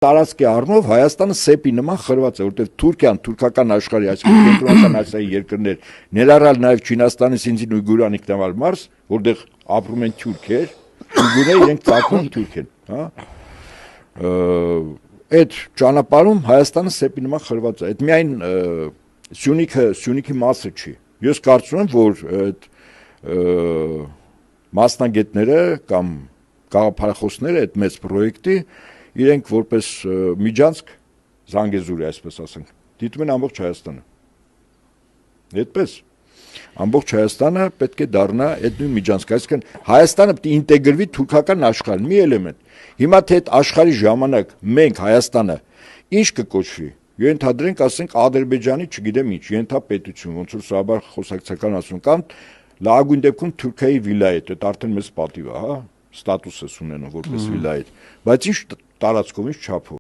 տարածքի առումով Հայաստանը սեպի նման խրված է, որտեղ Թուրքիան, թուրքական աշխարհի, այսինքն կենտրոնական Ասիայի երկրներ, ներառյալ նաև Չինաստանի Սինձին Ույգուրան ինքնավար մարզ, որտեղ ապրում են թուրքեր, ուйգուրները իրենք ծագում թուրք են, հա։ Այդ ճանապարհում Հայաստանը սեպի նման խրված է։ Այդ միայն Սյունիքի մասը չի։ Ես կարծում եմ, որ այդ մասնագետները կամ գաղափարախոսները այդ մեծ պրոյեկտի իրենք որպես միջանցք Զանգեզուրի, այսպես ասենք, դիտում են ամբողջ Հայաստանը։ Այդպես ամբողջ Հայաստանը պետք է դառնա այդ նույն միջանցք, այսինքն Հայաստանը պետք է ինտեգրվի թուրքական աշխարհին, մի էլեմենտ։ Հիմա թե այդ աշխարհի ժամանակ մենք Հայաստանը ինչ կկոչվի, ենթադրենք, ասենք Ադրբեջանի, չգիտեմ ինչ, ենթապետություն, ոնց որ սովորաբար խոսակցական ասում, կամ լավագույն դեպքում Թուրքիայի վիլայետ, այդ արդեն մեծ պատիվ է, հա, ստատուս է ունենում որպես վիլայետ, բայց ինչ տարածքով, ինչ չափով։